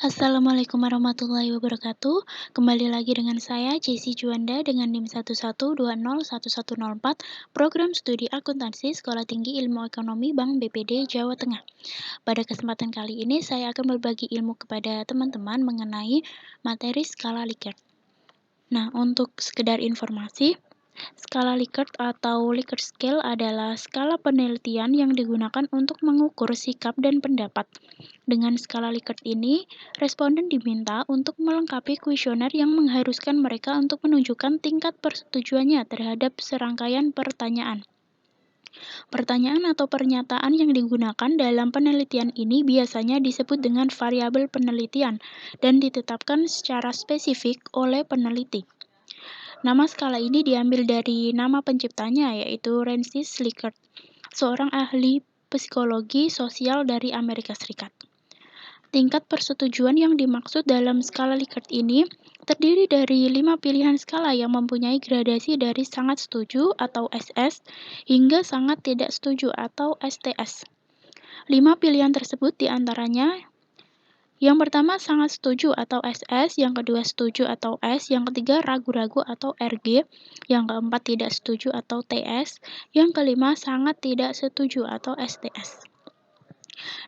Assalamualaikum warahmatullahi wabarakatuh. Kembali lagi dengan saya Jessy Juanda dengan NIM 112011104, Program Studi Akuntansi Sekolah Tinggi Ilmu Ekonomi Bank BPD Jawa Tengah. Pada kesempatan kali ini saya akan berbagi ilmu kepada teman-teman mengenai materi skala Likert. Nah, untuk sekedar informasi, skala Likert atau Likert Scale adalah skala penelitian yang digunakan untuk mengukur sikap dan pendapat. Dengan skala Likert ini, responden diminta untuk melengkapi kuesioner yang mengharuskan mereka untuk menunjukkan tingkat persetujuannya terhadap serangkaian pertanyaan. Pertanyaan atau pernyataan yang digunakan dalam penelitian ini biasanya disebut dengan variabel penelitian dan ditetapkan secara spesifik oleh peneliti. Nama skala ini diambil dari nama penciptanya, yaitu Francis Likert, seorang ahli psikologi sosial dari Amerika Serikat. Tingkat persetujuan yang dimaksud dalam skala Likert ini terdiri dari 5 pilihan skala yang mempunyai gradasi dari sangat setuju atau SS hingga sangat tidak setuju atau STS. 5 pilihan tersebut diantaranya yang pertama sangat setuju atau SS, yang kedua setuju atau S, yang ketiga ragu-ragu atau RG, yang keempat tidak setuju atau TS, yang kelima sangat tidak setuju atau STS.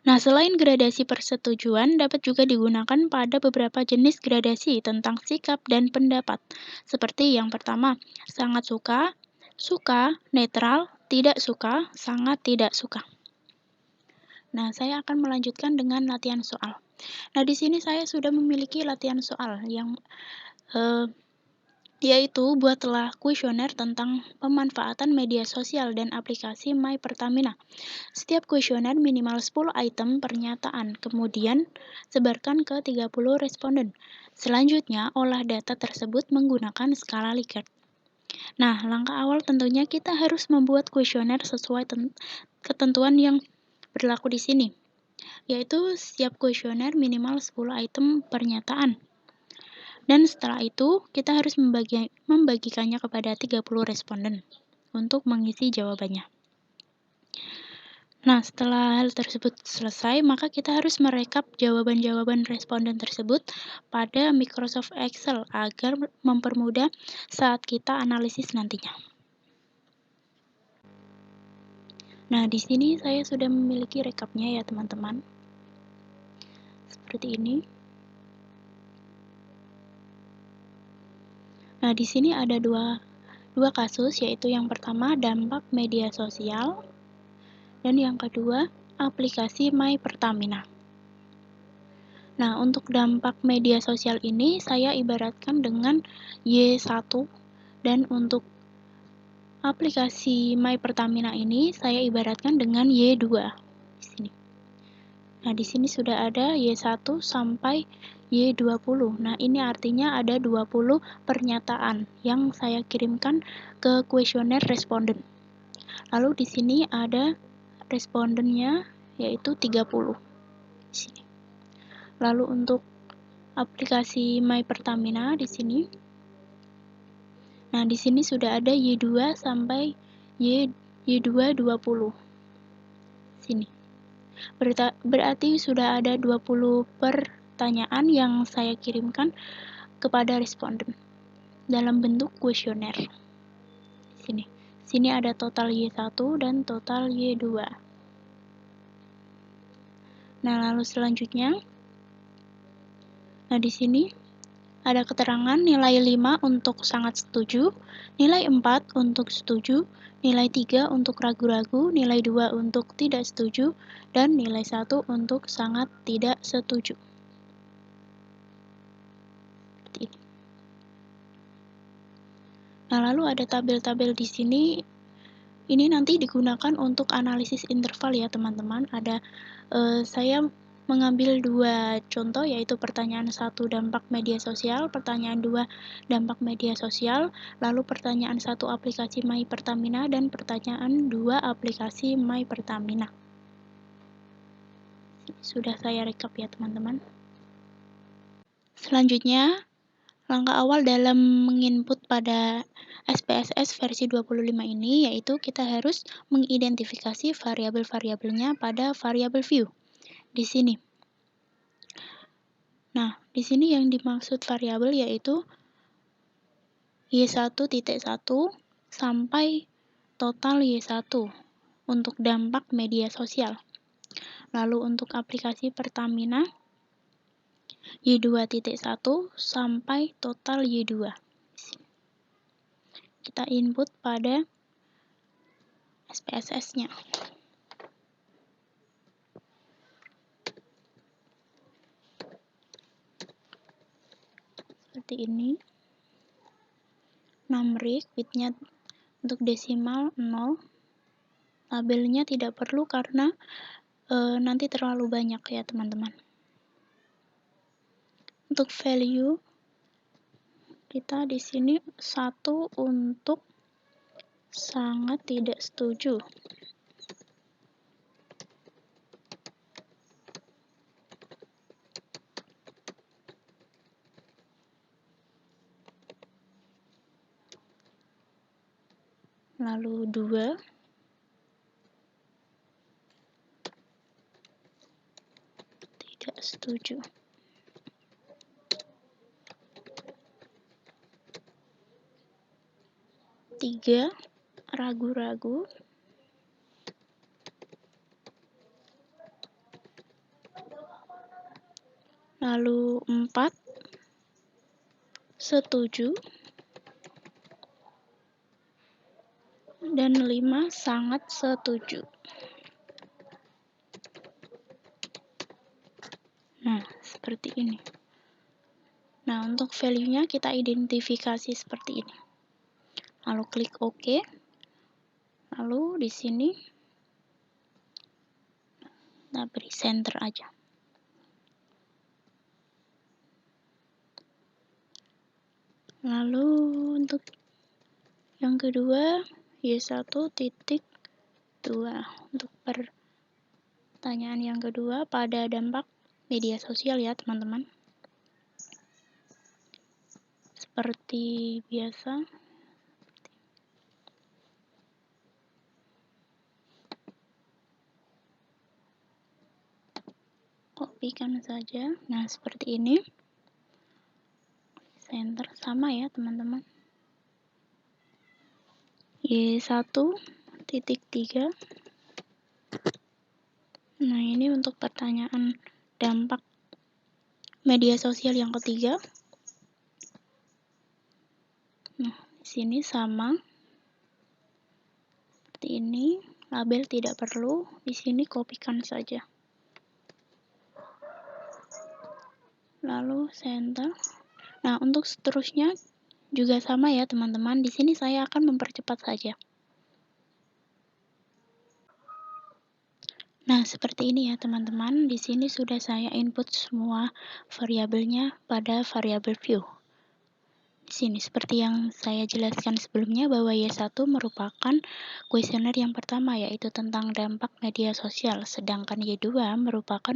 Nah, selain gradasi persetujuan, dapat juga digunakan pada beberapa jenis gradasi tentang sikap dan pendapat. Seperti yang pertama, sangat suka, suka, netral, tidak suka, sangat tidak suka. Nah, saya akan melanjutkan dengan latihan soal. Nah, di sini saya sudah memiliki latihan soal yang yaitu buatlah kuesioner tentang pemanfaatan media sosial dan aplikasi My Pertamina. Setiap kuesioner minimal 10 item pernyataan, kemudian sebarkan ke 30 responden. Selanjutnya, olah data tersebut menggunakan skala Likert. Nah, langkah awal tentunya kita harus membuat kuesioner sesuai ketentuan yang berlaku di sini, yaitu setiap kuesioner minimal 10 item pernyataan. Dan setelah itu, kita harus membagikannya kepada 30 responden untuk mengisi jawabannya. Nah, setelah hal tersebut selesai, maka kita harus merekap jawaban-jawaban responden tersebut pada Microsoft Excel agar mempermudah saat kita analisis nantinya. Nah, di sini saya sudah memiliki rekapnya ya, teman-teman. Seperti ini. Nah, di sini ada dua kasus, yaitu yang pertama dampak media sosial dan yang kedua aplikasi My Pertamina. Nah, untuk dampak media sosial ini saya ibaratkan dengan Y1 dan untuk aplikasi My Pertamina ini saya ibaratkan dengan Y2 di sini. Nah, di sini sudah ada Y1 sampai Y20. Nah, ini artinya ada 20 pernyataan yang saya kirimkan ke kuesioner responden. Lalu di sini ada respondennya yaitu 30. Di sini. Lalu untuk aplikasi My Pertamina di sini. Nah, di sini sudah ada Y2 sampai Y220. Sini. Berarti sudah ada 20 pertanyaan yang saya kirimkan kepada responden dalam bentuk kuesioner. Sini. Sini ada total Y1 dan total Y2. Nah, lalu selanjutnya di sini ada keterangan nilai 5 untuk sangat setuju, nilai 4 untuk setuju, nilai 3 untuk ragu-ragu, nilai 2 untuk tidak setuju, dan nilai 1 untuk sangat tidak setuju. Seperti ini. Nah, lalu ada tabel-tabel di sini. Ini nanti digunakan untuk analisis interval ya, teman-teman. Saya mengambil dua contoh, yaitu pertanyaan 1 dampak media sosial, pertanyaan 2 dampak media sosial, lalu pertanyaan 1 aplikasi My Pertamina, dan pertanyaan 2 aplikasi My Pertamina. Sudah saya rekap ya, teman-teman. Selanjutnya, langkah awal dalam menginput pada SPSS versi 25 ini yaitu kita harus mengidentifikasi variabel-variabelnya pada variabel view di sini. Nah, di sini yang dimaksud variabel yaitu Y1.1 sampai total Y1 untuk dampak media sosial. Lalu untuk aplikasi Pertamina Y2.1 sampai total Y2. Kita input pada SPSS-nya. Seperti ini. Numeric bitnya untuk desimal 0. Labelnya tidak perlu karena nanti terlalu banyak ya teman-teman. Untuk value kita di sini 1 untuk sangat tidak setuju. Lalu 2 tidak setuju. 3 ragu-ragu. Lalu 4 setuju. Dan 5 sangat setuju. Nah, seperti ini. Nah, untuk value-nya kita identifikasi seperti ini. Lalu klik OK. Lalu di sini kita beri center aja. Lalu untuk yang kedua Y1.2 untuk pertanyaan yang kedua pada dampak media sosial ya teman-teman. Seperti biasa. Kopikan saja. Nah, seperti ini. Center sama ya teman-teman. Y1.3. Nah, ini untuk pertanyaan dampak media sosial yang ketiga. Nah, di sini sama. Seperti ini, label tidak perlu. Di sini kopikan saja. Lalu center. Nah, untuk seterusnya juga sama ya, teman-teman. Di sini saya akan mempercepat saja. Nah, seperti ini ya, teman-teman. Di sini sudah saya input semua variabelnya pada variabel view. Di sini seperti yang saya jelaskan sebelumnya bahwa Y1 merupakan kuesioner yang pertama yaitu tentang dampak media sosial, sedangkan Y2 merupakan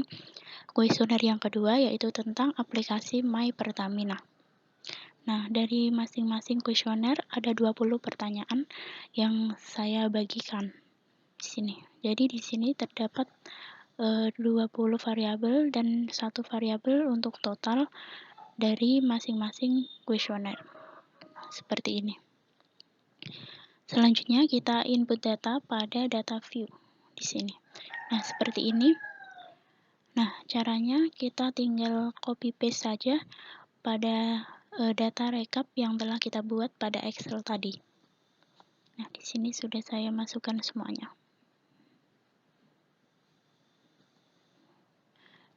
kuesioner yang kedua yaitu tentang aplikasi My Pertamina. Nah, dari masing-masing kuesioner ada 20 pertanyaan yang saya bagikan di sini. Jadi di sini terdapat 20 variabel dan 1 variabel untuk total dari masing-masing kuesioner. Seperti ini. Selanjutnya kita input data pada data view di sini. Nah, seperti ini. Nah, caranya kita tinggal copy paste saja pada data rekap yang telah kita buat pada Excel tadi. Nah, di sini sudah saya masukkan semuanya.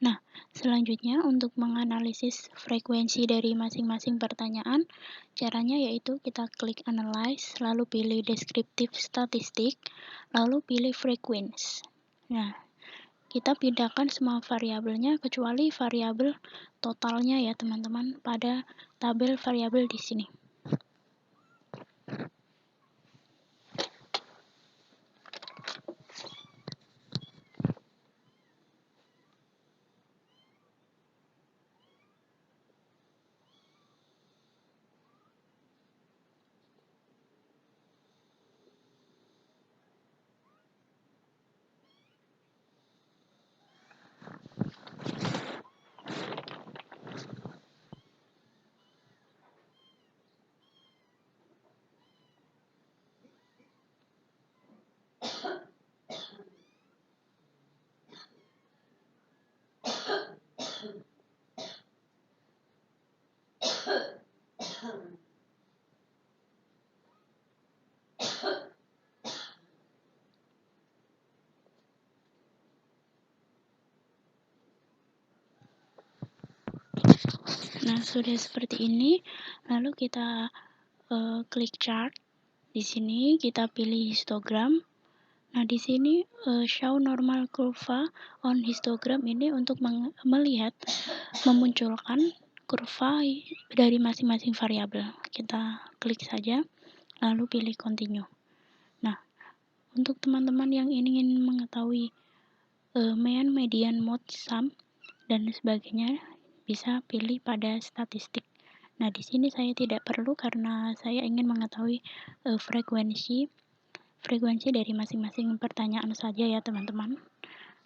Nah, selanjutnya untuk menganalisis frekuensi dari masing-masing pertanyaan, caranya yaitu kita klik Analyze, lalu pilih Descriptive Statistic, lalu pilih Frequency. Nah, kita pindahkan semua variabelnya kecuali variabel totalnya ya teman-teman pada tabel variabel di sini. Nah, sudah seperti ini, lalu kita klik chart. Di sini kita pilih histogram. Nah, di sini show normal kurva on histogram ini untuk melihat memunculkan kurva dari masing-masing variabel. Kita klik saja, lalu pilih continue. Nah, untuk teman-teman yang ingin mengetahui mean, median, mode, sum, dan sebagainya, bisa pilih pada statistik. Nah, di sini saya tidak perlu karena saya ingin mengetahui frekuensi dari masing-masing pertanyaan saja ya teman-teman.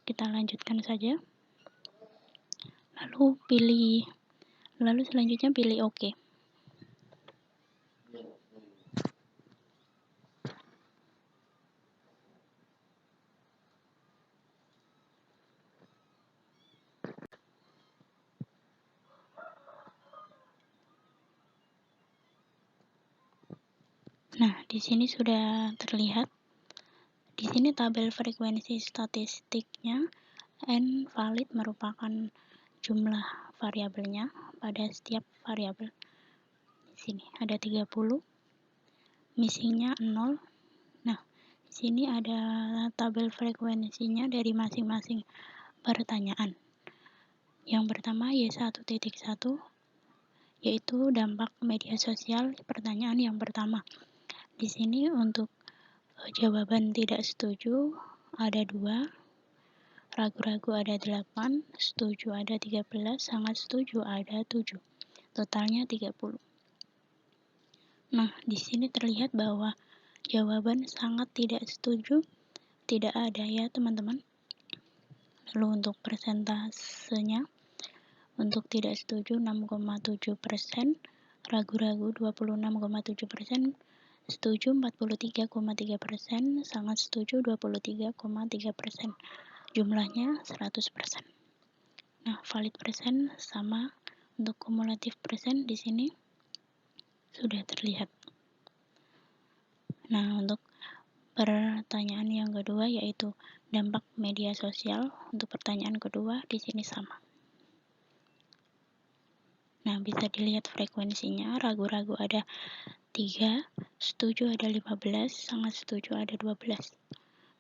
Kita lanjutkan saja. Lalu selanjutnya pilih OK. Nah, di sini sudah terlihat. Di sini tabel frekuensi statistiknya n valid merupakan jumlah variabelnya pada setiap variabel. Di sini ada 30, missingnya 0. Nah, di sini ada tabel frekuensinya dari masing-masing pertanyaan. Yang pertama Y1.1 yaitu dampak media sosial, pertanyaan yang pertama. Di sini untuk jawaban tidak setuju ada 2, ragu-ragu ada 8, setuju ada 13, sangat setuju ada 7. Totalnya 30. Nah, di sini terlihat bahwa jawaban sangat tidak setuju tidak ada ya, teman-teman. Lalu untuk persentasenya, untuk tidak setuju 6,7%, ragu-ragu 26,7%, setuju 43,3%, sangat setuju 23,3%. Jumlahnya 100%. Nah, valid persen sama untuk kumulatif persen di sini sudah terlihat. Nah, untuk pertanyaan yang kedua yaitu dampak media sosial, untuk pertanyaan kedua di sini sama. Nah, bisa dilihat frekuensinya, ragu-ragu ada 3, setuju ada 15, sangat setuju ada 12.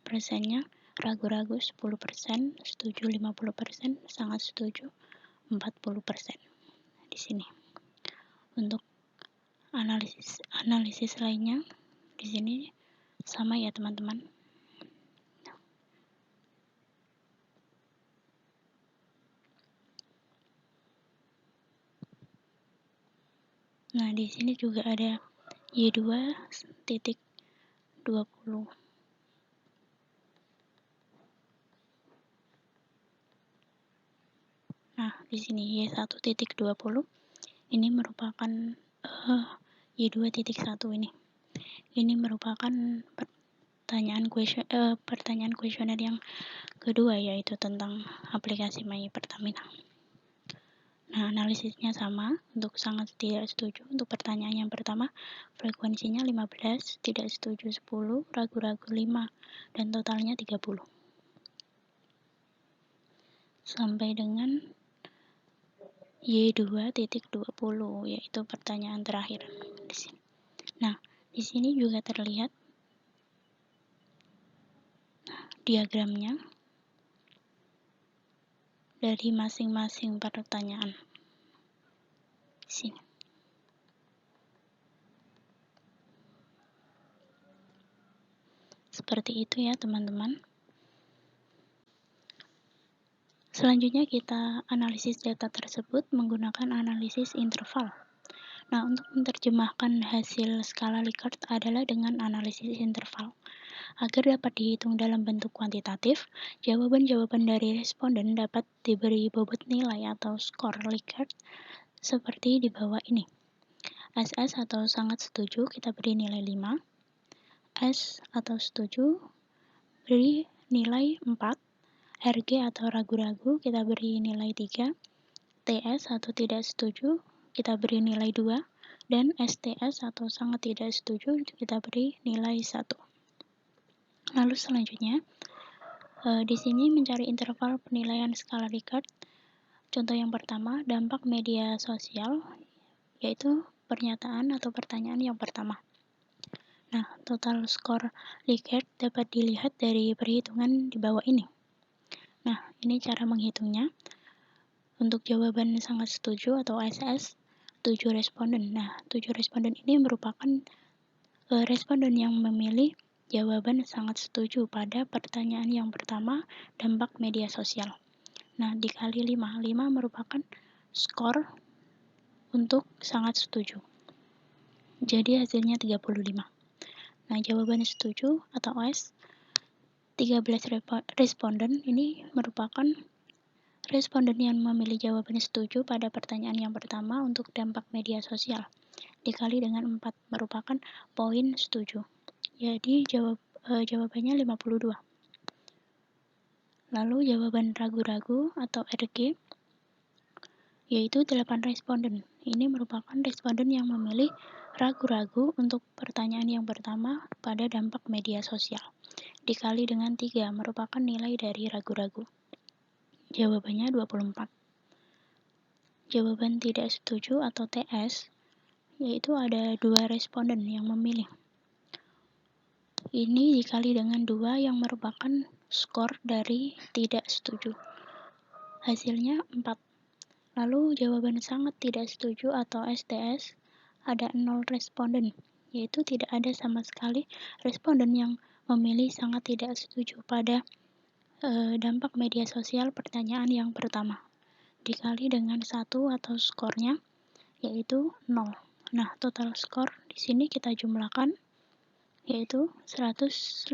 Persennya, ragu-ragu 10%, setuju 50%, sangat setuju 40%. Di sini. Untuk analisis lainnya di sini sama ya, teman-teman. Nah, di sini juga ada Y2.20. Nah, di sini Y1.20 ini merupakan Y2.1 ini. Ini merupakan pertanyaan kuesioner yang kedua, yaitu tentang aplikasi My Pertamina. Nah, analisisnya sama, untuk sangat tidak setuju. Untuk pertanyaan yang pertama, frekuensinya 15, tidak setuju 10, ragu-ragu 5, dan totalnya 30. Sampai dengan Y2.20, yaitu pertanyaan terakhir di sini. Nah, di sini juga terlihat diagramnya dari masing-masing pertanyaan. Di sini. Seperti itu ya, teman-teman. Selanjutnya kita analisis data tersebut menggunakan analisis interval. Nah, untuk menerjemahkan hasil skala Likert adalah dengan analisis interval. Agar dapat dihitung dalam bentuk kuantitatif, jawaban-jawaban dari responden dapat diberi bobot nilai atau skor Likert seperti di bawah ini. SS atau sangat setuju kita beri nilai 5, S atau setuju beri nilai 4, RG atau ragu-ragu kita beri nilai 3, TS atau tidak setuju, kita beri nilai 2, dan STS atau sangat tidak setuju, kita beri nilai 1. Lalu selanjutnya, di sini mencari interval penilaian skala Likert. Contoh yang pertama, dampak media sosial, yaitu pernyataan atau pertanyaan yang pertama. Nah, total skor Likert dapat dilihat dari perhitungan di bawah ini. Nah, ini cara menghitungnya. Untuk jawaban sangat setuju atau SS, 7 responden. Nah, 7 responden ini merupakan responden yang memilih jawaban sangat setuju pada pertanyaan yang pertama, dampak media sosial. Nah, dikali 5. 5 merupakan skor untuk sangat setuju. Jadi hasilnya 35. Nah, jawaban setuju atau S, 13 responden ini merupakan responden yang memilih jawaban setuju pada pertanyaan yang pertama untuk dampak media sosial. Dikali dengan 4 merupakan poin setuju. Jadi jawabannya 52. Lalu jawaban ragu-ragu atau RG yaitu 8 responden. Ini merupakan responden yang memilih ragu-ragu untuk pertanyaan yang pertama pada dampak media sosial. Dikali dengan 3 merupakan nilai dari ragu-ragu. Jawabannya 24. Jawaban tidak setuju atau TS yaitu ada 2 responden yang memilih. Ini dikali dengan 2 yang merupakan skor dari tidak setuju. Hasilnya 4. Lalu jawaban sangat tidak setuju atau STS ada 0 responden, yaitu tidak ada sama sekali responden yang memilih sangat tidak setuju pada dampak media sosial pertanyaan yang pertama. Dikali dengan 1 atau skornya yaitu 0. Nah, total skor di sini kita jumlahkan yaitu 115.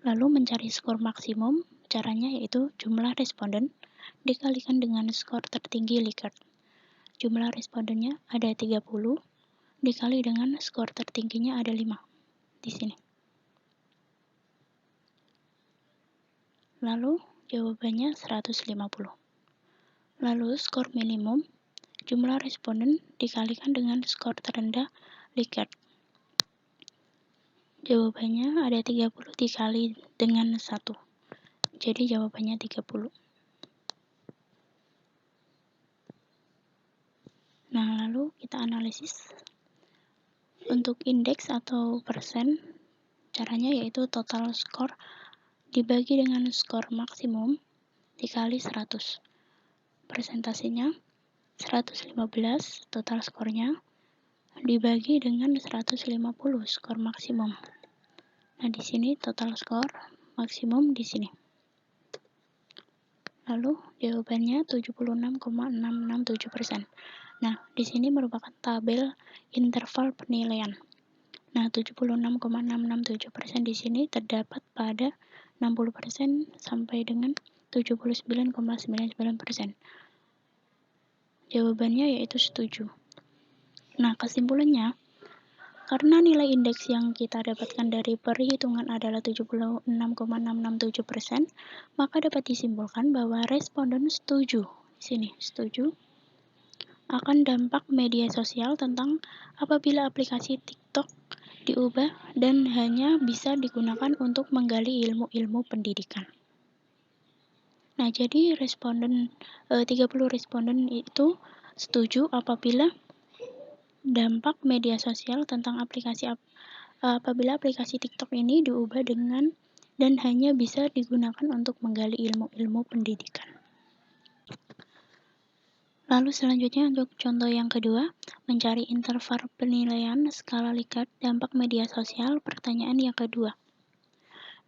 Lalu mencari skor maksimum, caranya yaitu jumlah responden dikalikan dengan skor tertinggi Likert. Jumlah respondennya ada 30 dikali dengan skor tertingginya ada 5 di sini. Lalu jawabannya 150. Lalu skor minimum, jumlah responden dikalikan dengan skor terendah Likert. Jawabannya ada 30 dikali dengan 1. Jadi jawabannya 30. Nah, lalu kita analisis. Untuk indeks atau persen, caranya yaitu total skor dibagi dengan skor maksimum dikali 100. Persentasenya 115 total skornya dibagi dengan 150 skor maksimum. Nah, di sini total skor maksimum di sini. Lalu jawabannya 76,667%. Nah, di sini merupakan tabel interval penilaian. Nah, 76,667% di sini terdapat pada 60% sampai dengan 79,99%. Jawabannya yaitu setuju. Nah, kesimpulannya, karena nilai indeks yang kita dapatkan dari perhitungan adalah 76,667%, maka dapat disimpulkan bahwa responden setuju. Di sini, setuju akan dampak media sosial tentang apabila aplikasi TikTok diubah dan hanya bisa digunakan untuk menggali ilmu-ilmu pendidikan. Nah, jadi 30 responden itu setuju apabila dampak media sosial tentang apabila aplikasi TikTok ini diubah dengan dan hanya bisa digunakan untuk menggali ilmu-ilmu pendidikan. Lalu selanjutnya untuk contoh yang kedua, mencari interval penilaian skala Likert dampak media sosial pertanyaan yang kedua.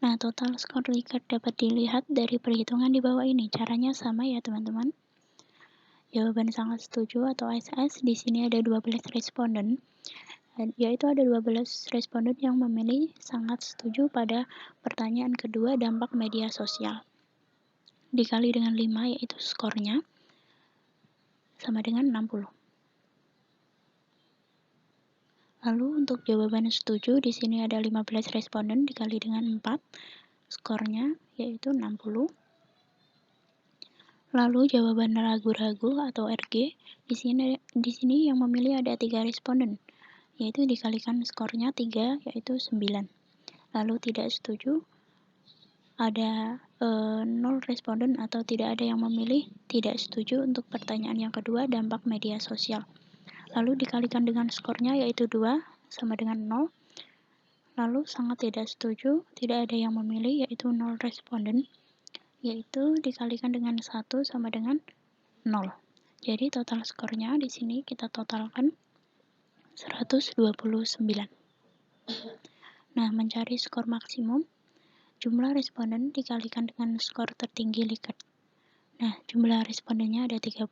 Nah, total skor Likert dapat dilihat dari perhitungan di bawah ini. Caranya sama ya, teman-teman. Jawaban sangat setuju atau SS, di sini ada 12 responden, yaitu ada 12 responden yang memilih sangat setuju pada pertanyaan kedua dampak media sosial. Dikali dengan 5 yaitu skornya sama dengan 60. Lalu untuk jawaban setuju di sini ada 15 responden dikali dengan 4, skornya yaitu 60. Lalu jawaban ragu-ragu atau RG, di sini yang memilih ada 3 responden, yaitu dikalikan skornya 3, yaitu 9. Lalu tidak setuju ada 0 responden atau tidak ada yang memilih tidak setuju untuk pertanyaan yang kedua, dampak media sosial. Lalu dikalikan dengan skornya yaitu 2 sama dengan 0. Lalu sangat tidak setuju, tidak ada yang memilih yaitu 0 responden, yaitu dikalikan dengan 1 sama dengan 0. Jadi total skornya di sini kita totalkan 129. Nah, mencari skor maksimum, jumlah responden dikalikan dengan skor tertinggi Likert. Nah, jumlah respondennya ada 30.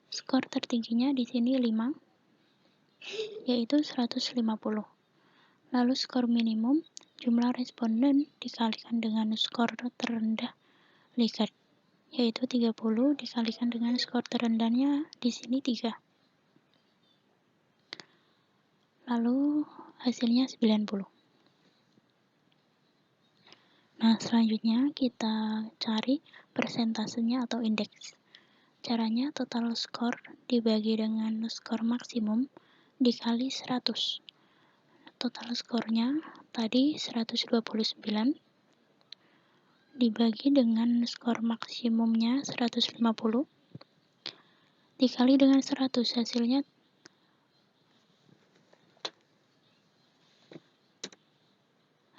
Skor tertingginya di sini 5, yaitu 150. Lalu skor minimum, jumlah responden dikalikan dengan skor terendah Likert, yaitu 30 dikalikan dengan skor terendahnya di sini 3. Lalu hasilnya 90. Nah, selanjutnya kita cari persentasenya atau indeks. Caranya total skor dibagi dengan skor maksimum dikali 100. Total skornya tadi 129 dibagi dengan skor maksimumnya 150 dikali dengan 100, hasilnya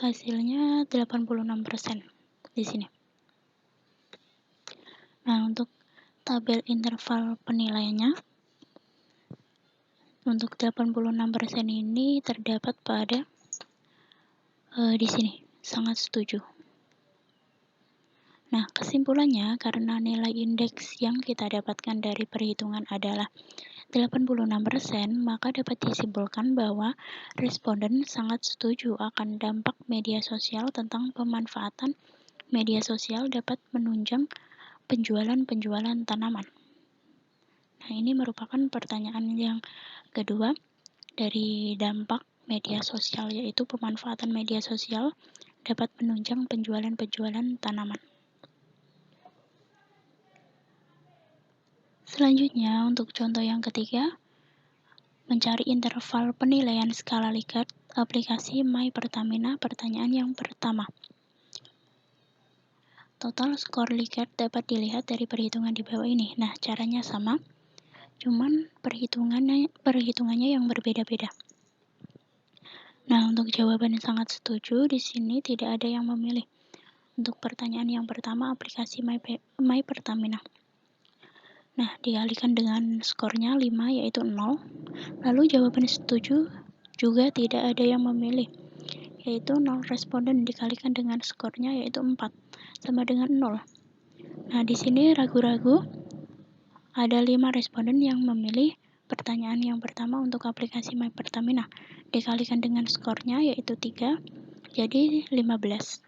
hasilnya 86% di sini. Nah, untuk tabel interval penilaiannya, untuk 86% ini terdapat pada di sini, sangat setuju. Nah, kesimpulannya karena nilai indeks yang kita dapatkan dari perhitungan adalah 86%, maka dapat disimpulkan bahwa responden sangat setuju akan dampak media sosial tentang pemanfaatan media sosial dapat menunjang penjualan tanaman. Nah, ini merupakan pertanyaan yang kedua dari dampak media sosial, yaitu pemanfaatan media sosial dapat menunjang penjualan tanaman. Selanjutnya, untuk contoh yang ketiga, mencari interval penilaian skala Likert aplikasi My Pertamina. Pertanyaan yang pertama, total skor Likert dapat dilihat dari perhitungan di bawah ini. Nah, caranya sama, cuman perhitungannya yang berbeda-beda. Nah, untuk jawaban sangat setuju, di sini tidak ada yang memilih. Untuk pertanyaan yang pertama, aplikasi My Pertamina. Nah, dikalikan dengan skornya 5, yaitu 0. Lalu jawaban setuju juga tidak ada yang memilih, yaitu 0 responden dikalikan dengan skornya yaitu 4, sama dengan 0. Nah, di sini ragu-ragu, ada 5 responden yang memilih pertanyaan yang pertama untuk aplikasi My Pertamina. Dikalikan dengan skornya yaitu 3, jadi 15.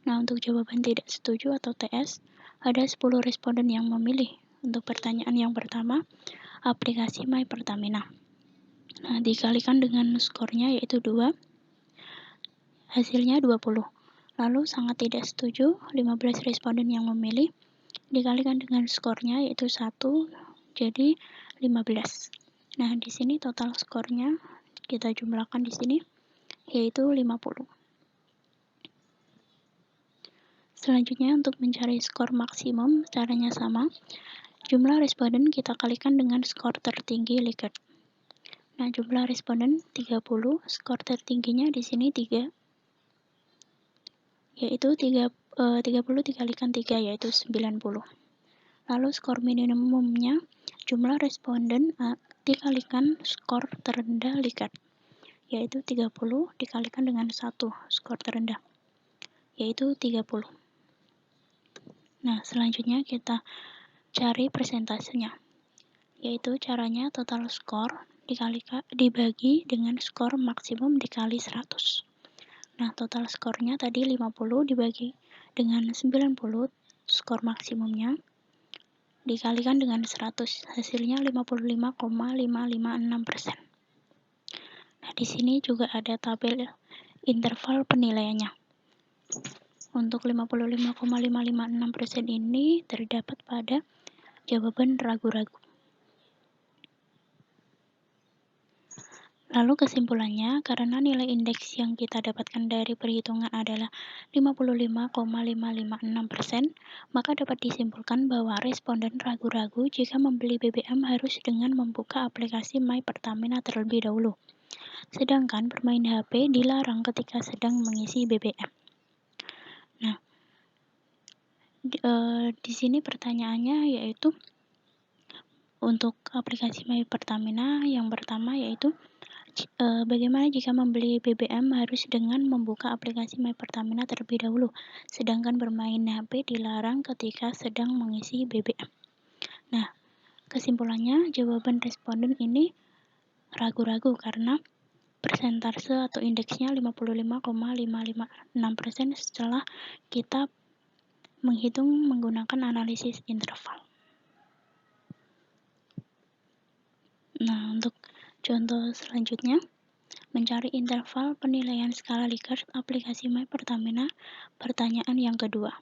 Nah, untuk jawaban tidak setuju atau TS, ada 10 responden yang memilih untuk pertanyaan yang pertama, aplikasi My Pertamina. Nah, dikalikan dengan skornya yaitu 2, hasilnya 20. Lalu sangat tidak setuju, 15 responden yang memilih, dikalikan dengan skornya yaitu 1, jadi 15. Nah, di sini total skornya kita jumlahkan di sini yaitu 50. Selanjutnya, untuk mencari skor maksimum, caranya sama. Jumlah responden kita kalikan dengan skor tertinggi Likert. Nah, jumlah responden 30, skor tertingginya di sini 3, yaitu 30 dikalikan 3, yaitu 90. Lalu skor minimumnya, jumlah responden dikalikan skor terendah Likert, yaitu 30 dikalikan dengan 1, skor terendah, yaitu 30. Nah, selanjutnya kita cari persentasenya, yaitu caranya total skor dibagi dengan skor maksimum dikali 100. Nah, total skornya tadi 50 dibagi dengan 90, skor maksimumnya, dikalikan dengan 100, hasilnya 55,556%. Nah, di sini juga ada tabel interval penilaiannya. Untuk 55,556% ini terdapat pada jawaban ragu-ragu. Lalu kesimpulannya, karena nilai indeks yang kita dapatkan dari perhitungan adalah 55,556%, maka dapat disimpulkan bahwa responden ragu-ragu jika membeli BBM harus dengan membuka aplikasi My Pertamina terlebih dahulu. Sedangkan bermain HP dilarang ketika sedang mengisi BBM. Nah, di sini pertanyaannya yaitu untuk aplikasi My Pertamina yang pertama yaitu bagaimana jika membeli BBM harus dengan membuka aplikasi My Pertamina terlebih dahulu, sedangkan bermain HP dilarang ketika sedang mengisi BBM. Nah, kesimpulannya jawaban responden ini ragu-ragu karena persentase atau indeksnya 55,556% setelah kita menghitung menggunakan analisis interval. Nah, untuk contoh selanjutnya, mencari interval penilaian skala Likert aplikasi My Pertamina, pertanyaan yang kedua.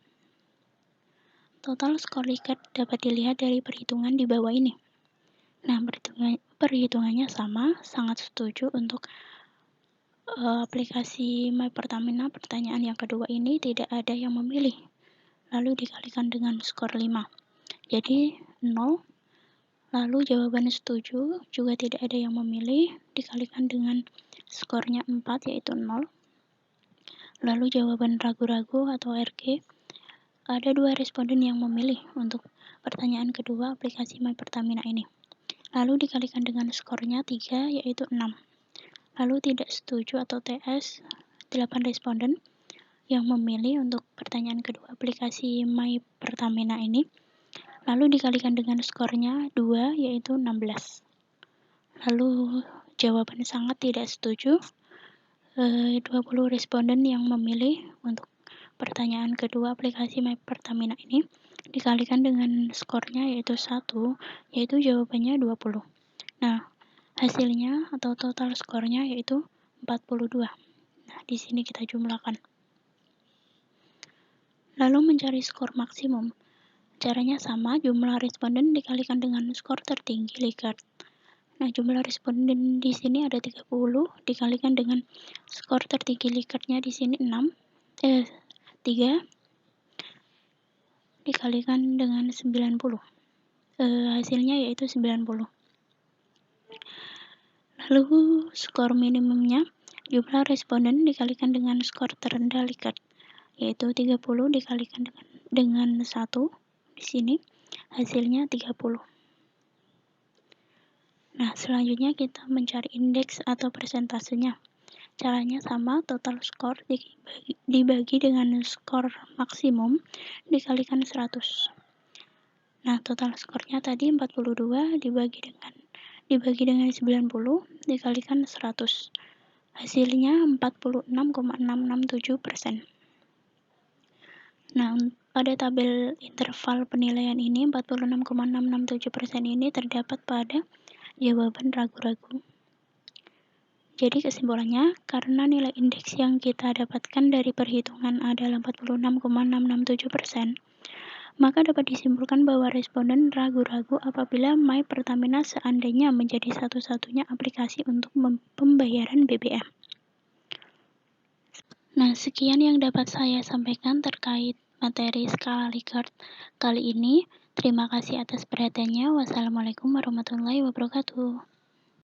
Total skor Likert dapat dilihat dari perhitungan di bawah ini. Nah, perhitungannya sama, sangat setuju untuk aplikasi My Pertamina pertanyaan yang kedua ini tidak ada yang memilih. Lalu dikalikan dengan skor 5. Jadi 0. Lalu jawaban setuju juga tidak ada yang memilih, dikalikan dengan skornya 4 yaitu 0. Lalu jawaban ragu-ragu atau RG, ada 2 responden yang memilih untuk pertanyaan kedua aplikasi My Pertamina ini. Lalu dikalikan dengan skornya 3 yaitu 6. Lalu tidak setuju atau TS, 8 responden yang memilih untuk pertanyaan kedua aplikasi My Pertamina ini. Lalu dikalikan dengan skornya 2 yaitu 16. Lalu jawaban sangat tidak setuju, 20 responden yang memilih untuk pertanyaan kedua aplikasi My Pertamina ini dikalikan dengan skornya yaitu 1, yaitu jawabannya 20. Nah, hasilnya atau total skornya yaitu 42. Nah, di sini kita jumlahkan. Lalu mencari skor maksimum. Caranya sama, jumlah responden dikalikan dengan skor tertinggi Likert. Nah, jumlah responden di sini ada 30 dikalikan dengan skor tertinggi Likertnya di sini 3 dikalikan dengan 90. Hasilnya yaitu 90. Lalu skor minimumnya, jumlah responden dikalikan dengan skor terendah Likert, yaitu 30 dikalikan dengan 1 di sini, hasilnya 30. Nah, selanjutnya kita mencari indeks atau persentasenya. Caranya sama, total skor dibagi dengan skor maksimum dikalikan 100. Nah, total skornya tadi 42 dibagi dengan 90 dikalikan 100. Hasilnya 46,667%. Nah, pada tabel interval penilaian ini 46,667% ini terdapat pada jawaban ragu-ragu. Jadi kesimpulannya, karena nilai indeks yang kita dapatkan dari perhitungan adalah 46,667%, maka dapat disimpulkan bahwa responden ragu-ragu apabila My Pertamina seandainya menjadi satu-satunya aplikasi untuk pembayaran BBM. Nah, sekian yang dapat saya sampaikan terkait materi skala Likert kali ini. Terima kasih atas perhatiannya. Wassalamualaikum warahmatullahi wabarakatuh.